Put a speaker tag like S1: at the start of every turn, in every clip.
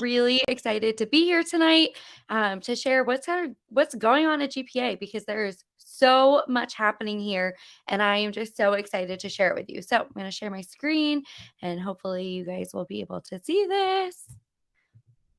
S1: really excited to be here tonight to share what's going on at GPA because there's so much happening here, and I am just so excited to share it with you. So I'm going to share my screen, and hopefully you guys will be able to see this.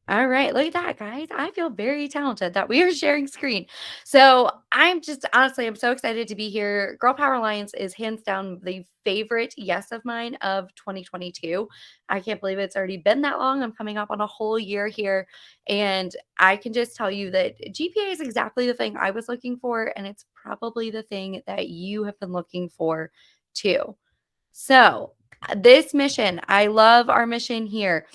S1: All right, look at that, guys. I feel very talented that we are sharing screen. So I'm just honestly, I'm so excited to be here. Girl Power Alliance is hands down the favorite yes of mine of 2022. I can't believe it's already been that long. I'm coming up on a whole year here. And I can just tell you that GPA is exactly the thing I was looking for. And it's probably the thing that you have been looking for too. So this mission, I love our mission here.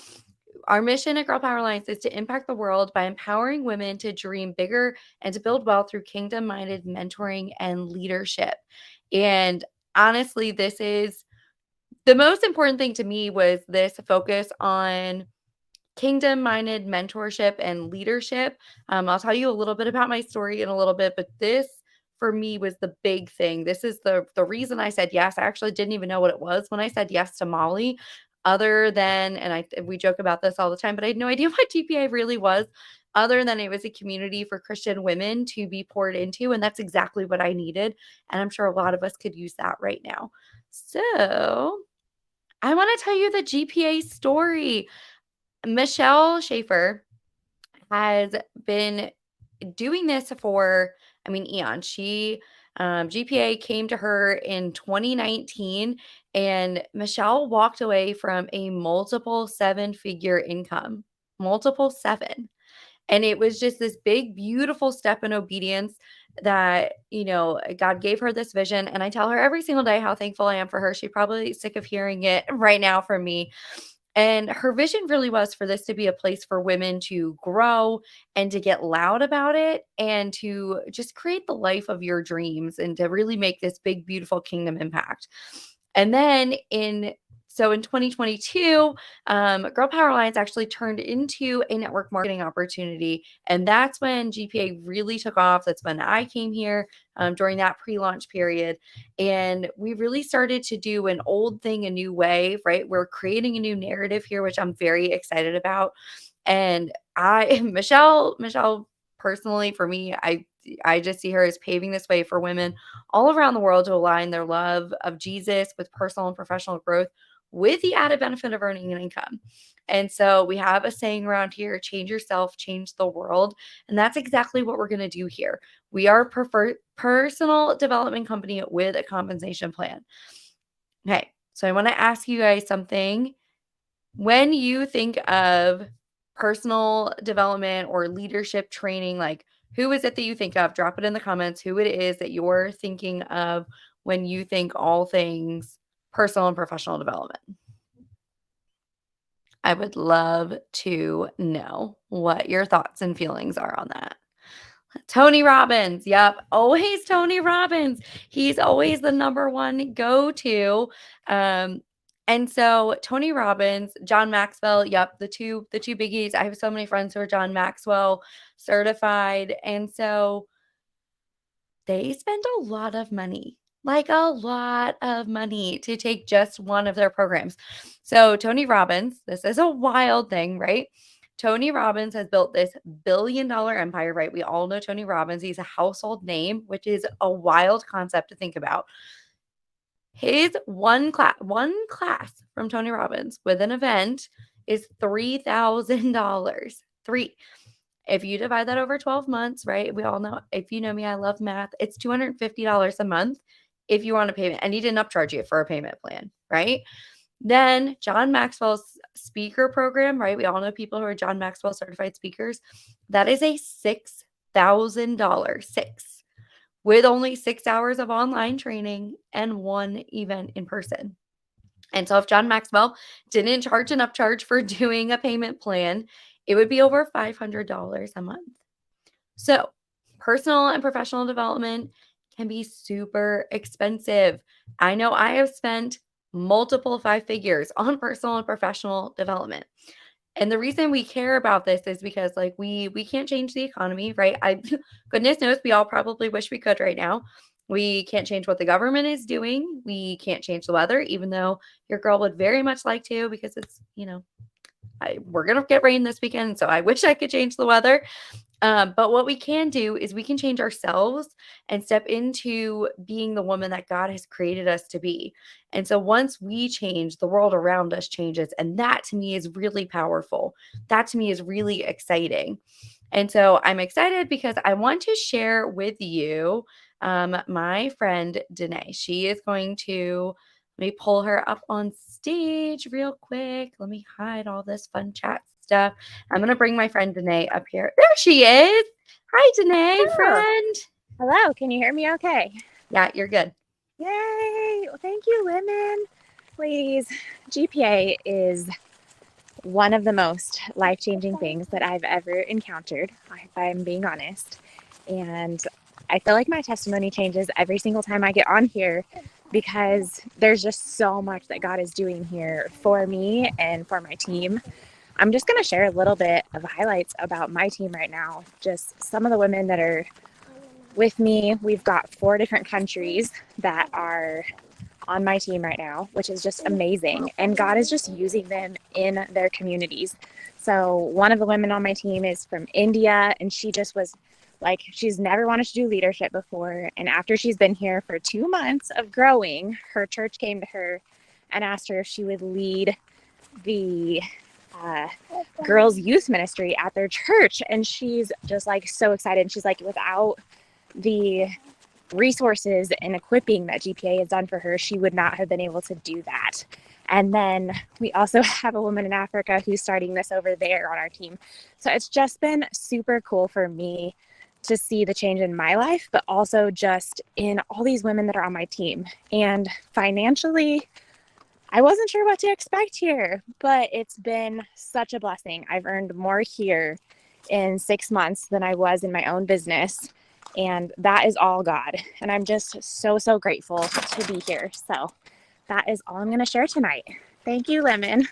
S1: Our mission at Girl Power Alliance is to impact the world by empowering women to dream bigger and to build wealth through kingdom minded mentoring and leadership. And honestly, this is the most important thing to me was this focus on kingdom minded mentorship and leadership. I'll tell you a little bit about my story in a little bit, but this for me was the big thing. This is the reason I said yes. I actually didn't even know what it was when I said yes to Molly, other than, and we joke about this all the time, but I had no idea what GPA really was, other than it was a community for Christian women to be poured into, and that's exactly what I needed. And I'm sure a lot of us could use that right now. So I want to tell you the GPA story. Michelle Schaefer has been doing this for, I mean, eons. GPA came to her in 2019, and Michelle walked away from a multiple seven-figure income, multiple seven. And it was just this big, beautiful step in obedience that, God gave her this vision. And I tell her every single day how thankful I am for her. She's probably sick of hearing it right now from me. And her vision really was for this to be a place for women to grow and to get loud about it and to just create the life of your dreams and to really make this big, beautiful kingdom impact. And then in 2022, Girl Power Alliance actually turned into a network marketing opportunity. And that's when GPA really took off. That's when I came here during that pre launch period. And we really started to do an old thing a new way, right? We're creating a new narrative here, which I'm very excited about. And Michelle, personally, for me, I just see her as paving this way for women all around the world to align their love of Jesus with personal and professional growth with the added benefit of earning an income. And so we have a saying around here, change yourself, change the world. And that's exactly what we're going to do here. We are a preferred personal development company with a compensation plan. Okay, so I want to ask you guys something. When you think of personal development or leadership training, like who is it that you think of? Drop it in the comments who it is that you're thinking of when you think all things personal and professional development. I would love to know what your thoughts and feelings are on that. Tony Robbins. Yep. Always Tony Robbins. He's always the number one go-to. And so Tony Robbins, John Maxwell, yep, the two biggies. I have so many friends who are John Maxwell certified. And so they spend a lot of money, like a lot of money to take just one of their programs. So Tony Robbins, this is a wild thing, right? Tony Robbins has built this billion-dollar empire, right? We all know Tony Robbins. He's a household name, which is a wild concept to think about. His one class from Tony Robbins with an event is $3,000. Three. If you divide that over 12 months, right? We all know, if you know me, I love math. It's $250 a month if you want a payment, and he didn't upcharge you for a payment plan, right? Then John Maxwell's speaker program, right? We all know people who are John Maxwell certified speakers. That is a $6,000, six, with only 6 hours of online training and one event in person. And so if John Maxwell didn't charge an upcharge for doing a payment plan, it would be over $500 a month. So personal and professional development can be super expensive. I know I have spent multiple five figures on personal and professional development. And the reason we care about this is because like we can't change the economy, right? Goodness knows we all probably wish we could right now. We can't change what the government is doing. We can't change the weather, even though your girl would very much like to because it's, we're going to get rain this weekend. So I wish I could change the weather. But what we can do is we can change ourselves and step into being the woman that God has created us to be. And so once we change, the world around us changes. And that to me is really powerful. That to me is really exciting. And so I'm excited because I want to share with you my friend Danae. She is going to, let me pull her up on stage real quick. Let me hide all this fun chat stuff. I'm going to bring my friend Danae up here. There she is. Hi, Danae,
S2: Oh,
S1: friend.
S2: hello. Can you hear me okay?
S1: Yeah, you're good.
S2: Yay. Well, thank you, women. Ladies, GPA is one of the most life-changing things that I've ever encountered, if I'm being honest. And I feel like my testimony changes every single time I get on here because there's just so much that God is doing here for me and for my team. I'm just going to share a little bit of highlights about my team right now. Just some of the women that are with me. We've got 4 different countries that are on my team right now, which is just amazing. And God is just using them in their communities. So one of the women on my team is from India, and she just was like, she's never wanted to do leadership before. And after she's been here for 2 months of growing, her church came to her and asked her if she would lead the uh, girls' youth ministry at their church. And she's just like so excited. And she's like, without the resources and equipping that GPA has done for her, she would not have been able to do that. And then we also have a woman in Africa who's starting this over there on our team. So it's just been super cool for me to see the change in my life, but also just in all these women that are on my team. And financially, I wasn't sure what to expect here, but it's been such a blessing. I've earned more here in 6 months than I was in my own business. And that is all God. And I'm just so, so grateful to be here. So that is all I'm going to share tonight. Thank you, Lemon.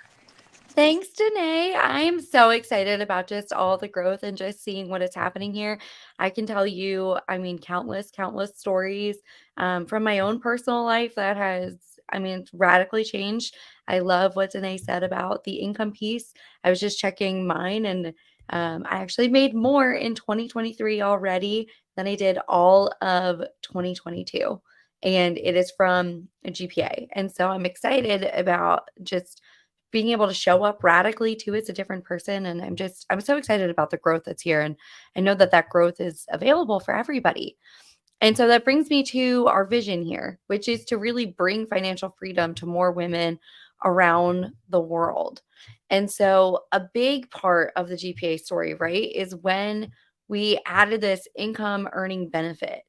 S1: Thanks, Danae. I am so excited about just all the growth and just seeing what is happening here. I can tell you, I mean, countless stories from my own personal life that has, I mean, radically changed. I love what Danae said about the income piece. I was just checking mine, and I actually made more in 2023 already than I did all of 2022. And it is from a GPA. And so I'm excited about just being able to show up radically too as a different person. And I'm so excited about the growth that's here. And I know that that growth is available for everybody. And so that brings me to our vision here, which is to really bring financial freedom to more women around the world. And so a big part of the GPA story, right, is when we added this income earning benefit.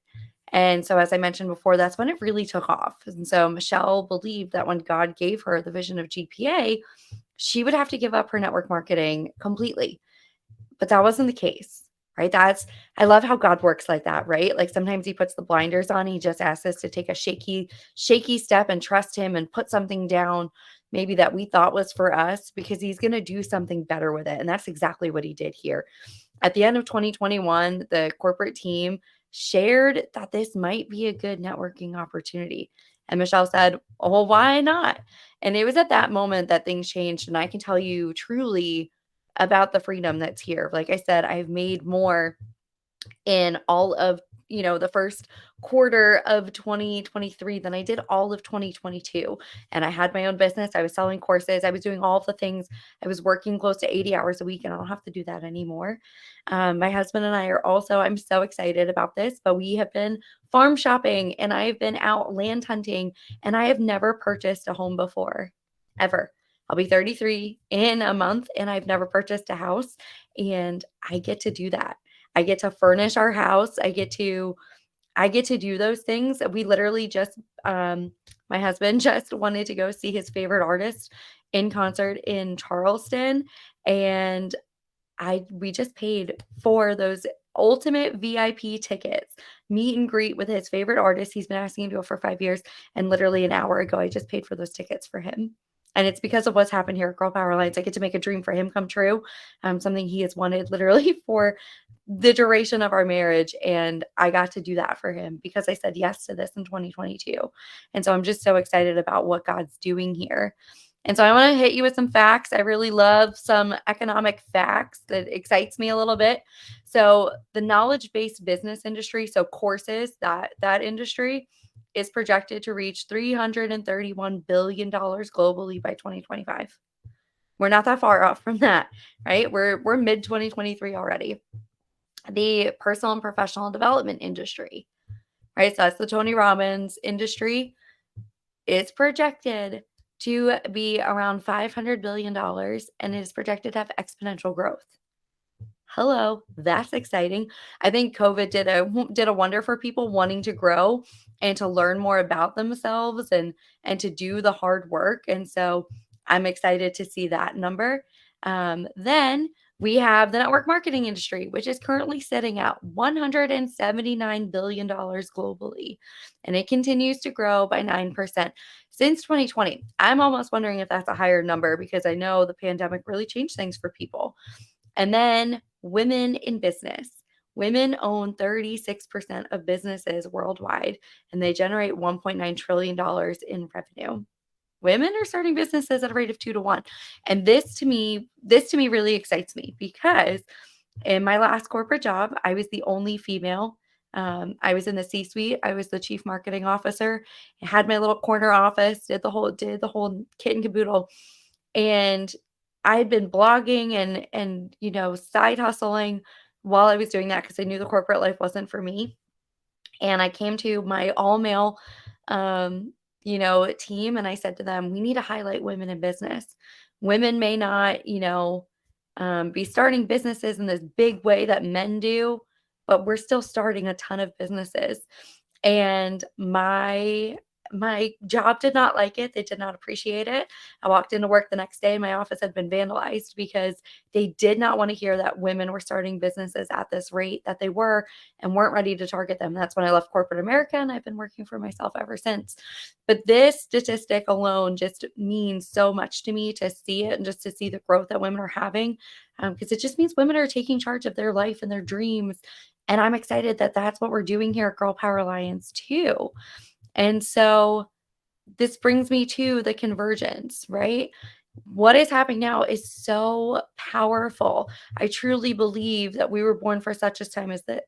S1: And so, as I mentioned before, that's when it really took off. And so, Michelle believed that when God gave her the vision of GPA, she would have to give up her network marketing completely. But that wasn't the case, right? I love how God works like that, right? Like sometimes he puts the blinders on. He just asks us to take a shaky step and trust him and put something down maybe that we thought was for us because he's going to do something better with it. And that's exactly what he did here. At the end of 2021, the corporate team shared that this might be a good networking opportunity. And Michelle said, "Oh, well, why not?" And it was at that moment that things changed. And I can tell you truly about the freedom that's here. Like I said, I've made more in all of the first quarter of 2023 than I did all of 2022. And I had my own business. I was selling courses. I was doing all of the things. I was working close to 80 hours a week, and I don't have to do that anymore. My husband and I are also, I'm so excited about this, but we have been farm shopping and I've been out land hunting, and I have never purchased a home before, ever. I'll be 33 in a month and I've never purchased a house, and I get to do that. I get to furnish our house. I get to do those things. We literally just my husband just wanted to go see his favorite artist in concert in Charleston, and I we just paid for those ultimate VIP tickets, meet and greet with his favorite artist. He's been asking to go for 5 years, and literally an hour ago, I just paid for those tickets for him. And it's because of what's happened here at Girl Power Alliance. I get to make a dream for him come true, something he has wanted literally for the duration of our marriage. And I got to do that for him because I said yes to this in 2022. And so I'm just so excited about what God's doing here. And so I want to hit you with some facts. I really love some economic facts that excites me a little bit. So the knowledge-based business industry, so courses, that industry is projected to reach $331 billion globally by 2025. We're not that far off from that, right? We're mid 2023 already. The personal and professional development industry, right? So that's the Tony Robbins industry. It's projected to be around $500 billion and is projected to have exponential growth. Hello, that's exciting. I think COVID did a wonder for people wanting to grow and to learn more about themselves and to do the hard work. And so I'm excited to see that number. Then we have the network marketing industry, which is currently sitting at $179 billion globally, and it continues to grow by 9% since 2020. I'm almost wondering if that's a higher number because I know the pandemic really changed things for people. And then women in business. Women own 36% of businesses worldwide, and they generate $1.9 trillion in revenue. Women are starting businesses at a rate of 2 to 1. And this to me really excites me because in my last corporate job, I was the only female. I was in the C-suite. I was the chief marketing officer. I had my little corner office, did the whole kit and caboodle. And I had been blogging and side hustling while I was doing that because I knew the corporate life wasn't for me. And I came to my all male team and I said to them, we need to highlight women in business. Women may not, be starting businesses in this big way that men do, but we're still starting a ton of businesses. And my job did not like it. They did not appreciate it. I walked into work the next day and my office had been vandalized because they did not want to hear that women were starting businesses at this rate that they were and weren't ready to target them. That's when I left corporate America and I've been working for myself ever since. But this statistic alone just means so much to me to see it and just to see the growth that women are having because it just means women are taking charge of their life and their dreams. And I'm excited that that's what we're doing here at Girl Power Alliance too. And so this brings me to the convergence, right? What is happening now is so powerful. I truly believe that we were born for such a time as this,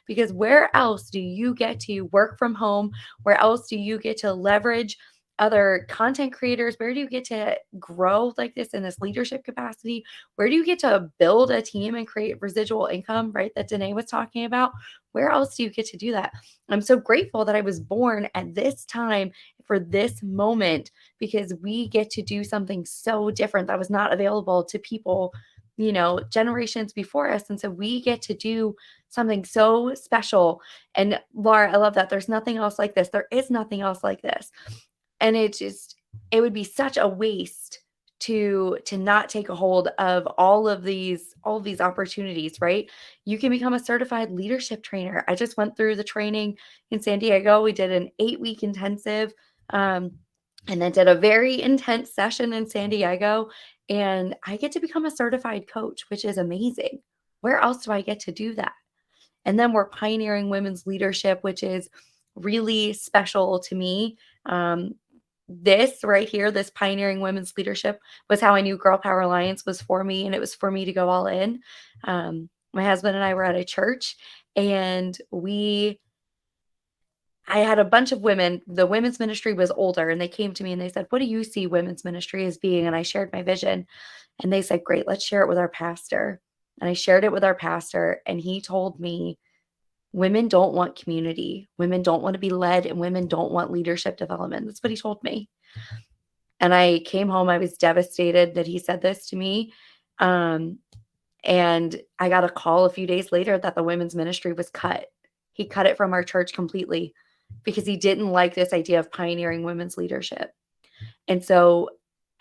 S1: because where else do you get to work from home? Where else do you get to leverage other content creators? Where do you get to grow like this in this leadership capacity? Where do you get to build a team and create residual income, right? That Danae was talking about. Where else do you get to do that? I'm so grateful that I was born at this time for this moment because we get to do something so different that was not available to people, generations before us. And so we get to do something so special. And Laura, I love that. There's nothing else like this. There is nothing else like this. And it would be such a waste to not take a hold of all of these opportunities, right? You can become a certified leadership trainer. I just went through the training in San Diego. We did an 8-week intensive and then did a very intense session in San Diego, and I get to become a certified coach, which is amazing. Where else do I get to do that? And then we're pioneering women's leadership, which is really special to me. This right here, this pioneering women's leadership was how I knew Girl Power Alliance was for me, and it was for me to go all in. My husband and I were at a church, and I had a bunch of women. The women's ministry was older, and they came to me and they said, "What do you see women's ministry as being?" And I shared my vision, and they said, "Great, let's share it with our pastor." And I shared it with our pastor, and he told me, "Women don't want community. Women don't want to be led, and women don't want leadership development." That's what he told me. And I came home, I was devastated that he said this to me. Um, and I got a call a few days later that the women's ministry was cut. He cut it from our church completely because he didn't like this idea of pioneering women's leadership. And so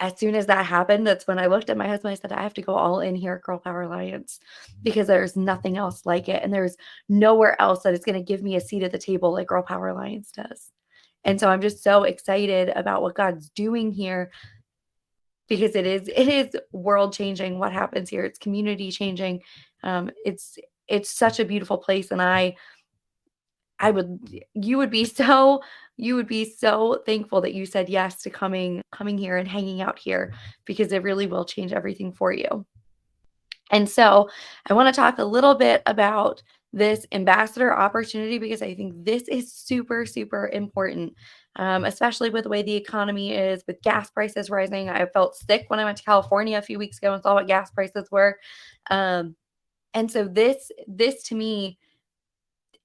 S1: as soon as that happened, that's when I looked at my husband. I said, I have to go all in here at Girl Power Alliance because there's nothing else like it. And there's nowhere else that is going to give me a seat at the table like Girl Power Alliance does. And so I'm just so excited about what God's doing here because it is world changing what happens here. It's community changing. It's such a beautiful place. And you would be so thankful that you said yes to coming here and hanging out here because it really will change everything for you. And so I want to talk a little bit about this ambassador opportunity because I think this is super, super important, especially with the way the economy is, with gas prices rising. I felt sick when I went to California a few weeks ago and saw what gas prices were. Um, and so this to me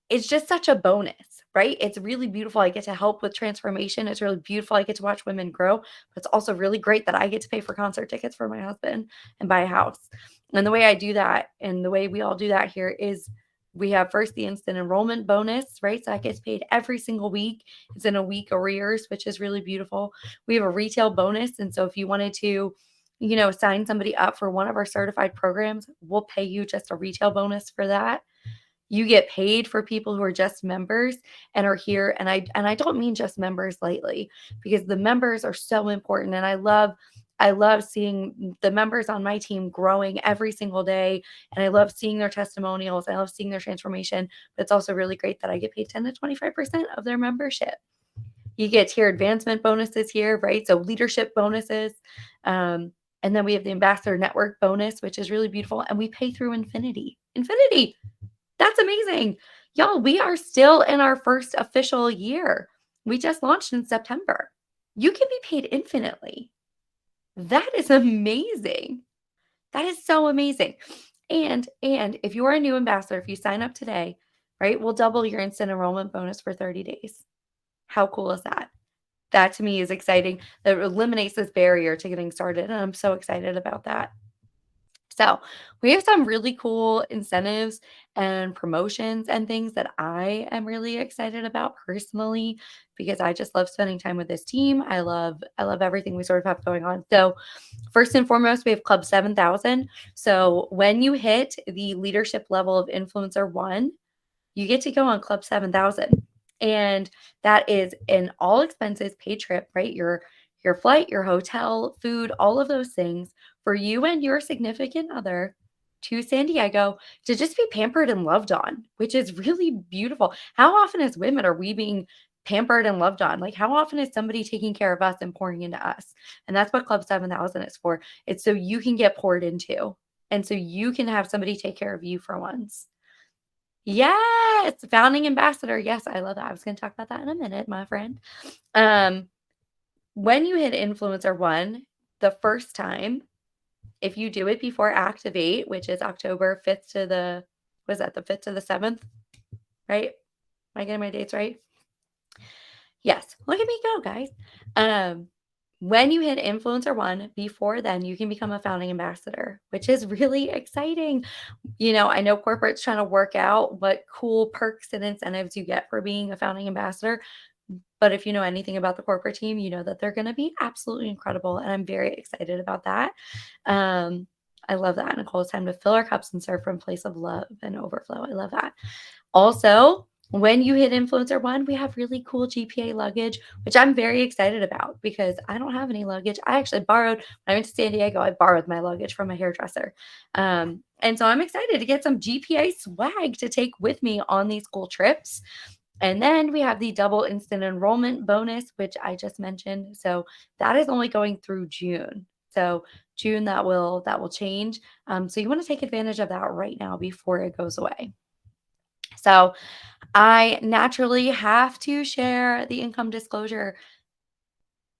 S1: is just such a bonus, right? It's really beautiful. I get to help with transformation. It's really beautiful. I get to watch women grow, but it's also really great that I get to pay for concert tickets for my husband and buy a house. And the way I do that and the way we all do that here is we have first the instant enrollment bonus, right? So that gets paid every single week. It's in a week arrears, which is really beautiful. We have a retail bonus. And so if you wanted to, sign somebody up for one of our certified programs, we'll pay you just a retail bonus for that. You get paid for people who are just members and are here, and I don't mean just members lightly, because the members are so important, and I love seeing the members on my team growing every single day, and I love seeing their testimonials. I love seeing their transformation, but it's also really great that I get paid 10 to 25% of their membership. You get tier advancement bonuses here, right? So leadership bonuses. And then we have the ambassador network bonus, which is really beautiful. And we pay through Infinity. Infinity. That's amazing. Y'all, we are still in our first official year. We just launched in September. You can be paid infinitely. That is amazing. That is so amazing. And if you are a new ambassador, if you sign up today, right, we'll double your instant enrollment bonus for 30 days. How cool is that? That to me is exciting. That eliminates this barrier to getting started. And I'm so excited about that. So, we have some really cool incentives and promotions and things that I am really excited about personally because I just love spending time with this team. I love everything we sort of have going on. So, first and foremost, we have Club 7,000. So, when you hit the leadership level of influencer 1, you get to go on Club 7,000. And that is an all expenses paid trip, right? Your flight, your hotel, food, all of those things for you and your significant other to San Diego to just be pampered and loved on, which is really beautiful. How often as women are we being pampered and loved on? Like how often is somebody taking care of us and pouring into us? And that's what Club 7,000 is for. It's so you can get poured into and so you can have somebody take care of you for once. Yes, founding ambassador. Yes, I love that. I was going to talk about that in a minute, my friend. Um, when you hit influencer 1, the first time, if you do it before Activate, which is October 5th to the was that the 5th to the 7th, right? Am I getting my dates right? Yes. Look at me go, guys. Um, when you hit influencer 1, before then, you can become a founding ambassador, which is really exciting. I know corporate's trying to work out what cool perks and incentives you get for being a founding ambassador. But if you know anything about the corporate team, you know that they're going to be absolutely incredible. And I'm very excited about that. Um, I love that, Nicole. It's time to fill our cups and serve from a place of love and overflow. I love that. Also, when you hit influencer 1, we have really cool GPA luggage, which I'm very excited about because I don't have any luggage. I actually borrowed, when I went to San Diego, I borrowed my luggage from a hairdresser. And so I'm excited to get some GPA swag to take with me on these cool trips. And then we have the double instant enrollment bonus, which I just mentioned. So that is only going through June. So June that will change. So you want to take advantage of that right now before it goes away. So I naturally have to share the income disclosure.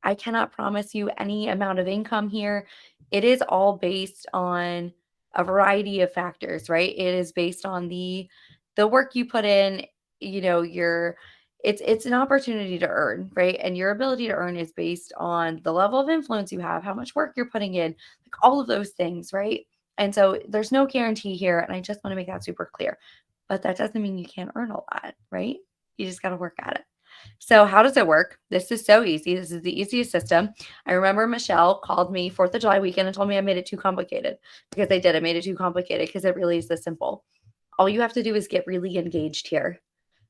S1: I cannot promise you any amount of income here. It is all based on a variety of factors, right? It is based on the work you put in, your it's an opportunity to earn, right? And your ability to earn is based on the level of influence you have, how much work you're putting in, like all of those things, right? And so there's no guarantee here, and I just want to make that super clear. But that doesn't mean you can't earn a lot, right? You just got to work at it. So, how does it work? This is so easy. This is the easiest system. I remember Michelle called me 4th of July weekend and told me I made it too complicated because I did. I made it too complicated because it really is this simple. All you have to do is get really engaged here.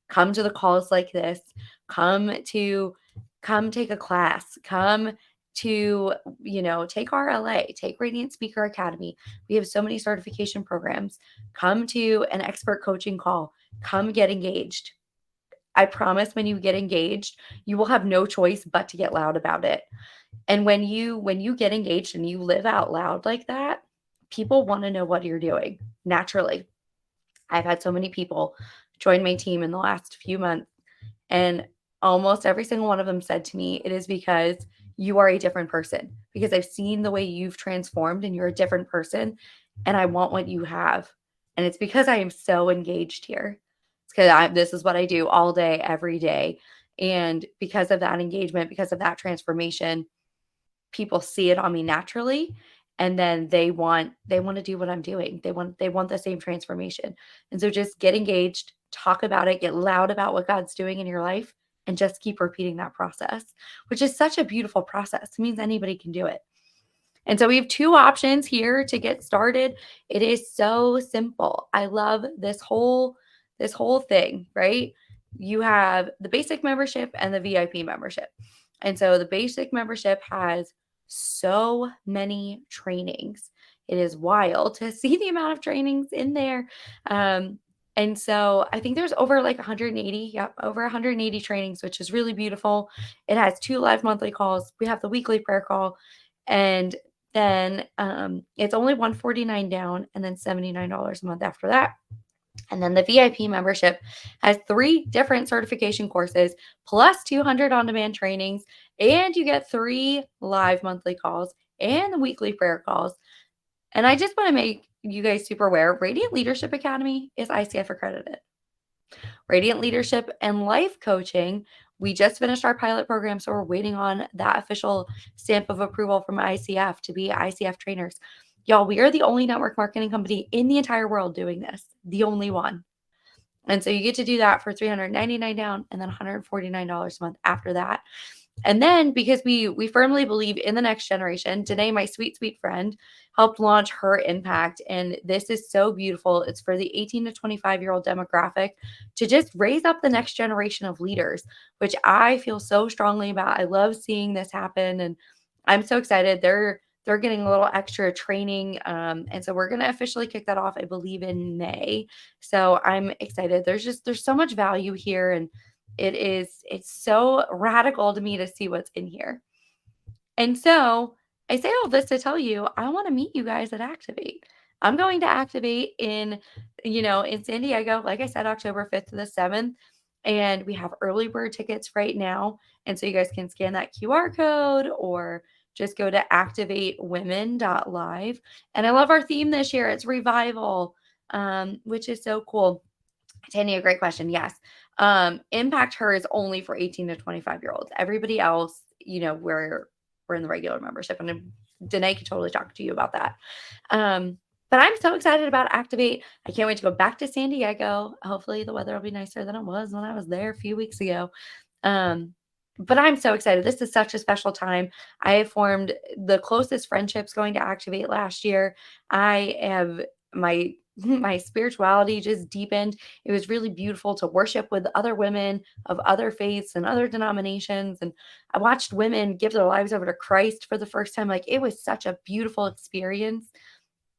S1: Come to the calls like this. Come take a class. Come to, take RLA, take Radiant Speaker Academy. We have so many certification programs. Come to an expert coaching call. Come get engaged. I promise when you get engaged, you will have no choice but to get loud about it. And when you get engaged and you live out loud like that, people want to know what you're doing naturally. I've had so many people join my team in the last few months, and almost every single one of them said to me, it is because you are a different person, because I've seen the way you've transformed and you're a different person, and I want what you have. And it's because I am so engaged here. It's because this is what I do all day, every day. And because of that engagement, because of that transformation, people see it on me naturally, and then they want to do what I'm doing. They want the same transformation. And so just get engaged, talk about it, get loud about what God's doing in your life, and just keep repeating that process, which is such a beautiful process. It means anybody can do it. And so we have two options here to get started. It is so simple. I love this whole thing, right? You have the basic membership and the VIP membership. And so the basic membership has so many trainings. It is wild to see the amount of trainings in there. Um, and so I think there's over like 180, yep, over 180 trainings, which is really beautiful. It has 2 live monthly calls. We have the weekly prayer call, and then it's only 149 down and then $79 a month after that. And then the VIP membership has 3 different certification courses plus 200 on-demand trainings, and you get 3 live monthly calls and the weekly prayer calls. And I just want to make you guys super aware, Radiant Leadership Academy is ICF accredited. Radiant Leadership and Life Coaching, we just finished our pilot program, so we're waiting on that official stamp of approval from ICF to be ICF trainers. Y'all, we are the only network marketing company in the entire world doing this, the only one. And so you get to do that for $399 down and then $149 a month after that. And then because we firmly believe in the next generation, Danae, my sweet, sweet friend, helped launch her impact. And this is so beautiful. It's for the 18 to 25-year-old demographic to just raise up the next generation of leaders, which I feel so strongly about. I love seeing this happen. And I'm so excited. They're getting a little extra training. And so we're going to officially kick that off, I believe, in May. So I'm excited. There's so much value here. And it's so radical to me to see what's in here. And so I say all this to tell you, I want to meet you guys at Activate. I'm going to Activate in San Diego, like I said, October 5th to the 7th. And we have early bird tickets right now. And so you guys can scan that QR code or just go to activatewomen.live. And I love our theme this year. It's revival, which is so cool. Tanya, great question. Yes. Impact Her is only for 18 to 25-year-olds. Everybody else, we're in the regular membership, and Danae can totally talk to you about that. But I'm so excited about Activate. I can't wait to go back to San Diego. Hopefully the weather will be nicer than it was when I was there a few weeks ago. But I'm so excited. This is such a special time. I have formed the closest friendships going to Activate last year. I have my spirituality just deepened. It was really beautiful to worship with other women of other faiths and other denominations. And I watched women give their lives over to Christ for the first time. Like, it was such a beautiful experience.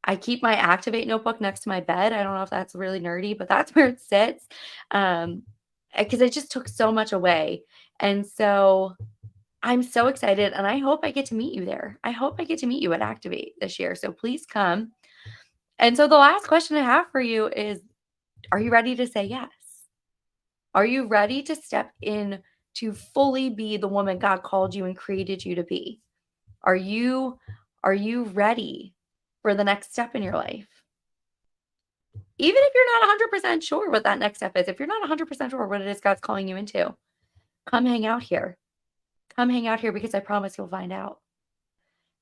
S1: I keep my Activate notebook next to my bed. I don't know if that's really nerdy, but that's where it sits. Because it just took so much away. And so I'm so excited, and I hope I get to meet you there. I hope I get to meet you at Activate this year. So please come. And so the last question I have for you is, are you ready to say yes? Are you ready to step in to fully be the woman God called you and created you to be? Are you ready for the next step in your life? Even if you're not 100% sure what that next step is, if you're not 100% sure what it is God's calling you into, come hang out here. Come hang out here, because I promise you'll find out.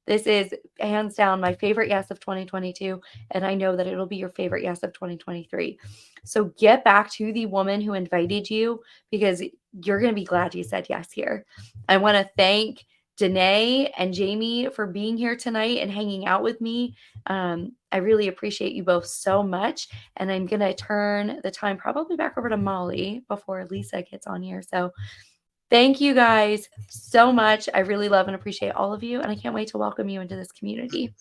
S1: This is hands down my favorite yes of 2022, and I know that it'll be your favorite yes of 2023. So get back to the woman who invited you, because you're going to be glad you said yes here. I want to thank Danae and Jamie for being here tonight and hanging out with me. I really appreciate you both so much, and I'm going to turn the time probably back over to Molly before Lisa gets on here. So thank you guys so much. I really love and appreciate all of you, and I can't wait to welcome you into this community.